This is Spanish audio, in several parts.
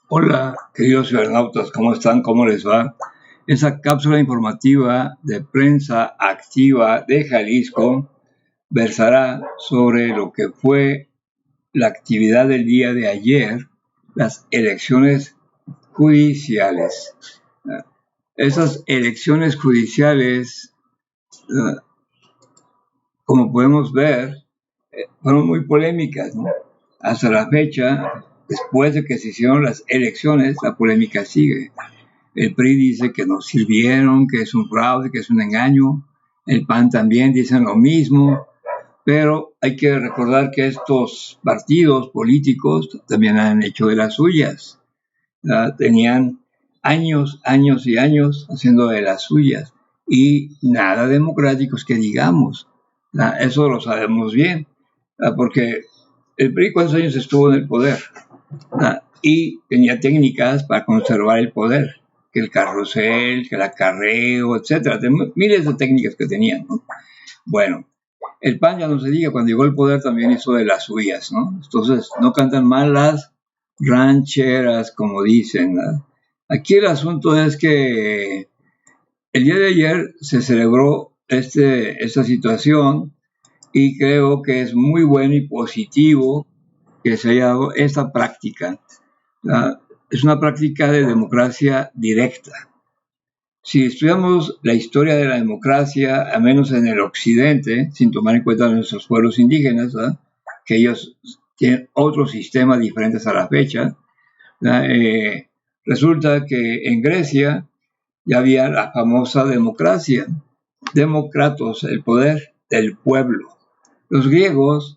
Hola, queridos cibernautas, ¿cómo están? ¿Cómo les va? Esa cápsula informativa de prensa activa de Jalisco versará sobre lo que fue la actividad del día de ayer, las elecciones judiciales. Esas elecciones judiciales, como podemos ver, fueron muy polémicas, ¿no? Hasta la fecha, después de que se hicieron las elecciones, la polémica sigue. El PRI dice que no sirvieron, que es un fraude, que es un engaño. El PAN también dicen lo mismo. Pero hay que recordar que estos partidos políticos también han hecho de las suyas. Tenían años, años y años haciendo de las suyas. Y nada democráticos que digamos. Eso lo sabemos bien. Porque el PRI, ¿cuántos años estuvo en el poder? Y tenía técnicas para conservar el poder, que el carrusel, que el acarreo, etcétera, miles de técnicas que tenían, ¿no? Bueno, el PAN ya no se diga, cuando llegó al poder también hizo de las suyas, ¿no? Entonces, no cantan mal las rancheras, como dicen, ¿no? Aquí el asunto es que el día de ayer se celebró esta situación y creo que es muy bueno y positivo que se haya dado esta práctica. Es una práctica de democracia directa. Si estudiamos la historia de la democracia, al menos en el occidente, sin tomar en cuenta a nuestros pueblos indígenas, que ellos tienen otros sistemas diferentes a la fecha, resulta que en Grecia ya había la famosa democracia, democratos, el poder del pueblo. Los griegos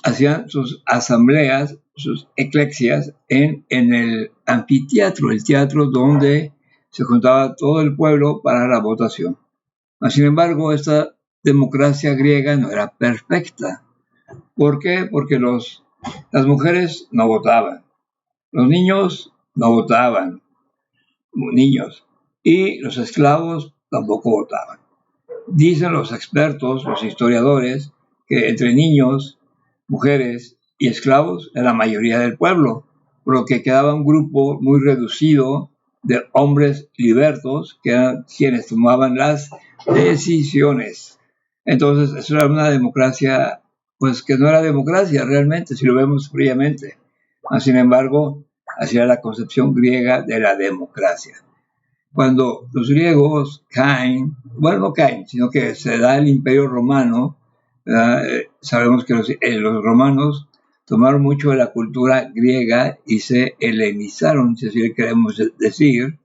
hacían sus asambleas, sus eclexias en el anfiteatro, el teatro donde se juntaba todo el pueblo para la votación. Sin embargo, esta democracia griega no era perfecta. ¿Por qué? Porque las mujeres no votaban, los niños no votaban, niños, y los esclavos tampoco votaban. Dicen los expertos, los historiadores, que entre niños, mujeres y esclavos era la mayoría del pueblo, por lo que quedaba un grupo muy reducido de hombres libertos, que eran quienes tomaban las decisiones. Entonces, eso era una democracia, pues que no era democracia realmente, si lo vemos fríamente. Sin embargo, así era la concepción griega de la democracia. Cuando los griegos caen, bueno, no caen, sino que se da el Imperio Romano, sabemos que los romanos tomaron mucho de la cultura griega y se helenizaron, si así le queremos decir,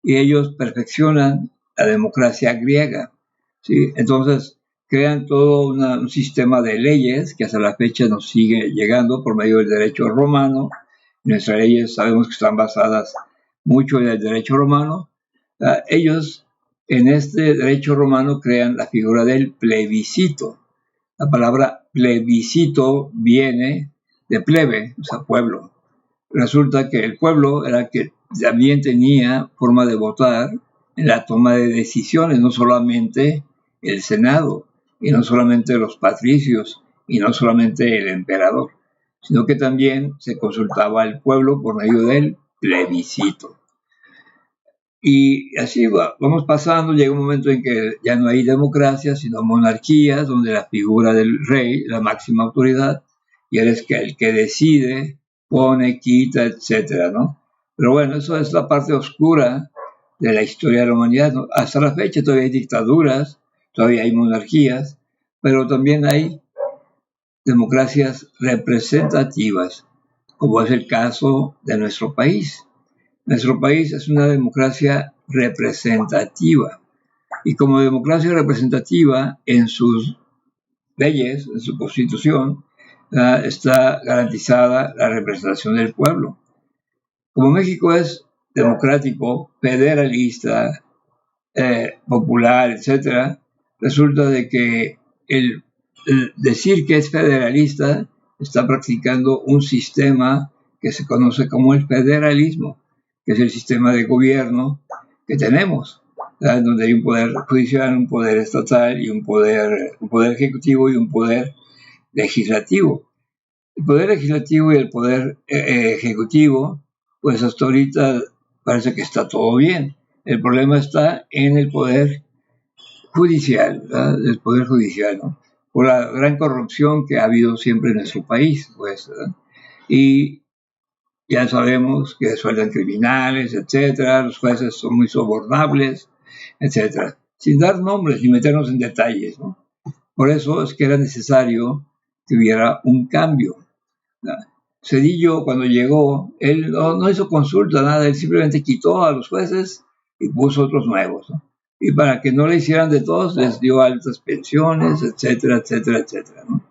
y ellos perfeccionan la democracia griega, ¿sí? Entonces crean todo un sistema de leyes que hasta la fecha nos sigue llegando por medio del derecho romano. Nuestras leyes sabemos que están basadas mucho en el derecho romano. Ellos en este derecho romano crean la figura del plebiscito. La palabra plebiscito viene de plebe, o sea, pueblo. Resulta que el pueblo era el que también tenía forma de votar en la toma de decisiones, no solamente el Senado, y no solamente los patricios, y no solamente el emperador, sino que también se consultaba al pueblo por medio del plebiscito. Y así vamos pasando, llega un momento en que ya no hay democracia, sino monarquías, donde la figura del rey, la máxima autoridad, y él es el que decide, pone, quita, etcétera, ¿no? Pero bueno, eso es la parte oscura de la historia de la humanidad, ¿no? Hasta la fecha todavía hay dictaduras, todavía hay monarquías, pero también hay democracias representativas, como es el caso de nuestro país. Nuestro país es una democracia representativa y como democracia representativa en sus leyes, en su constitución, está garantizada la representación del pueblo. Como México es democrático, federalista, popular, etcétera, resulta de que el decir que es federalista está practicando un sistema que se conoce como el federalismo, que es el sistema de gobierno que tenemos, donde hay un poder judicial, un poder estatal y un poder ejecutivo y un poder legislativo. El poder legislativo y el poder ejecutivo pues hasta ahorita parece que está todo bien. El problema está en el poder judicial, ¿verdad? El poder judicial, ¿no? Por la gran corrupción que ha habido siempre en nuestro país, pues, ¿verdad? Y ya sabemos que sueldan criminales, etcétera, los jueces son muy sobornables, etcétera, sin dar nombres ni meternos en detalles, ¿no? Por eso es que era necesario que hubiera un cambio. Cedillo, cuando llegó, él no hizo consulta, nada, él simplemente quitó a los jueces y puso otros nuevos, ¿no? Y para que no le hicieran de todos, les dio altas pensiones, etcétera, etcétera, etcétera, ¿no?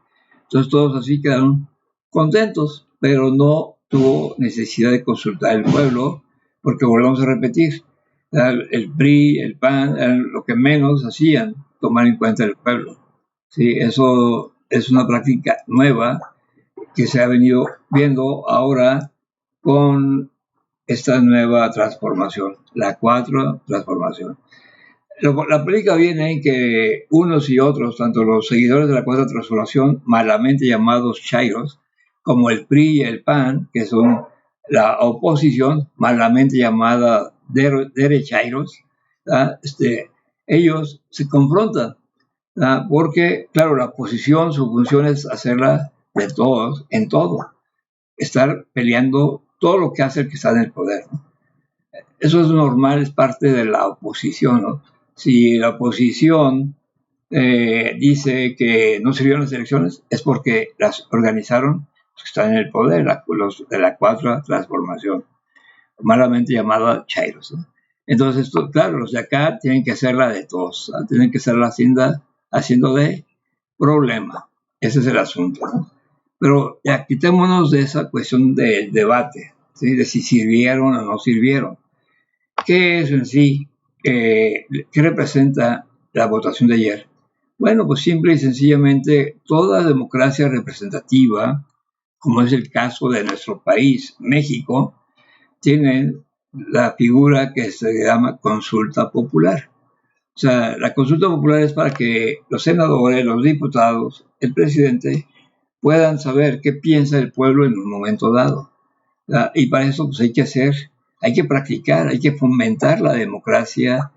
Entonces todos así quedaron contentos, pero no tuvo necesidad de consultar al pueblo, porque volvamos a repetir, el PRI, el PAN, eran lo que menos hacían, tomar en cuenta el pueblo. Sí, eso es una práctica nueva que se ha venido viendo ahora con esta nueva transformación, la 4 transformación. La política viene en que unos y otros, tanto los seguidores de la cuarta transformación, malamente llamados chairos, como el PRI y el PAN, que son la oposición, malamente llamada derechairos, ellos se confrontan, porque, claro, la oposición, su función es hacerla de todos, en todo, estar peleando todo lo que hace el que está en el poder, ¿no? Eso es normal, es parte de la oposición, ¿no? Si la oposición dice que no sirvieron las elecciones, es porque las organizaron los que están en el poder, los de la cuarta transformación, malamente llamada chairos, ¿no? Entonces, esto, claro, los de acá tienen que hacerla de todos, ¿no? Tienen que hacerla haciendo de problema. Ese es el asunto, ¿no? Pero ya quitémonos de esa cuestión del debate, ¿sí? De si sirvieron o no sirvieron. ¿Qué es en sí? ¿Qué representa la votación de ayer? Bueno, pues simple y sencillamente toda democracia representativa, como es el caso de nuestro país, México, tiene la figura que se llama consulta popular. O sea, la consulta popular es para que los senadores, los diputados, el presidente puedan saber qué piensa el pueblo en un momento dado. Y para eso pues hay que practicar, hay que fomentar la democracia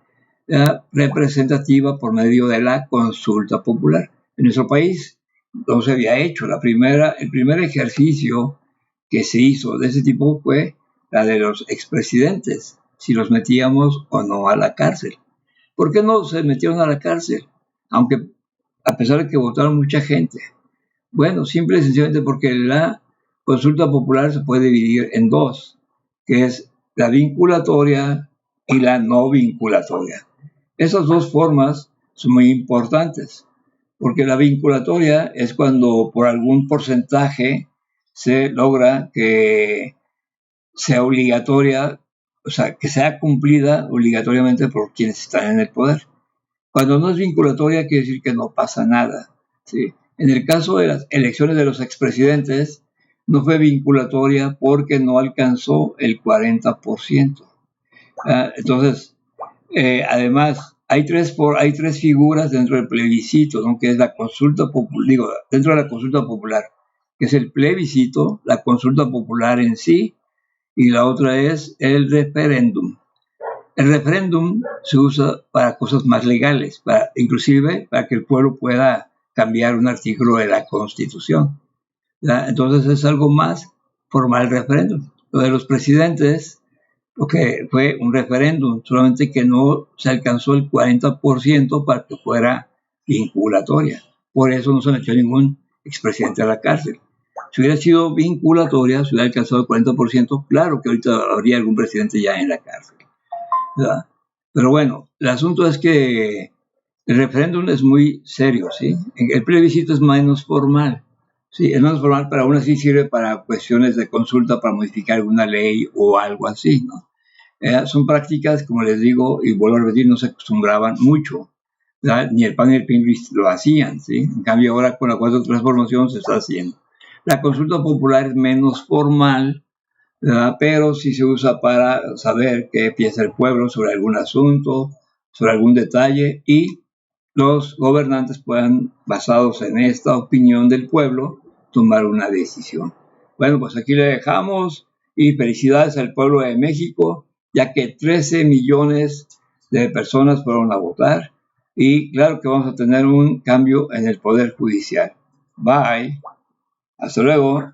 representativa por medio de la consulta popular. En nuestro país no se había hecho. El primer ejercicio que se hizo de ese tipo fue la de los expresidentes, si los metíamos o no a la cárcel. ¿Por qué no se metieron a la cárcel? Aunque a pesar de que votaron mucha gente. Bueno, simple y sencillamente porque la consulta popular se puede dividir en dos, que es la vinculatoria y la no vinculatoria. Esas dos formas son muy importantes, porque la vinculatoria es cuando por algún porcentaje se logra que sea obligatoria, o sea, que sea cumplida obligatoriamente por quienes están en el poder. Cuando no es vinculatoria quiere decir que no pasa nada, ¿sí? En el caso de las elecciones de los expresidentes, no fue vinculatoria porque no alcanzó el 40%. Entonces, además, hay tres figuras dentro del plebiscito, ¿no? Que es la consulta popular, digo, dentro de la consulta popular, que es el plebiscito, la consulta popular en sí, y la otra es el referéndum. El referéndum se usa para cosas más legales, inclusive para que el pueblo pueda cambiar un artículo de la Constitución, ¿verdad? Entonces es algo más formal el referéndum. Lo de los presidentes, lo que fue un referéndum, solamente que no se alcanzó el 40% para que fuera vinculatoria. Por eso no se metió ningún expresidente a la cárcel. Si hubiera sido vinculatoria, si hubiera alcanzado el 40%, claro que ahorita habría algún presidente ya en la cárcel, ¿verdad? Pero bueno, el asunto es que el referéndum es muy serio, ¿sí? El plebiscito es menos formal, ¿sí? Es menos formal, pero aún así sirve para cuestiones de consulta, para modificar alguna ley o algo así, ¿no? Son prácticas, como les digo, y vuelvo a repetir, no se acostumbraban mucho, ¿verdad? Ni el PAN ni el PRI lo hacían, ¿sí? En cambio ahora con la cuarta transformación se está haciendo. La consulta popular es menos formal, ¿verdad? Pero sí se usa para saber qué piensa el pueblo sobre algún asunto, sobre algún detalle, y los gobernantes puedan, basados en esta opinión del pueblo, tomar una decisión. Bueno, pues aquí le dejamos Y felicidades al pueblo de México, ya que 13 millones de personas fueron a votar. Y claro que vamos a tener un cambio en el Poder Judicial. Bye. Hasta luego.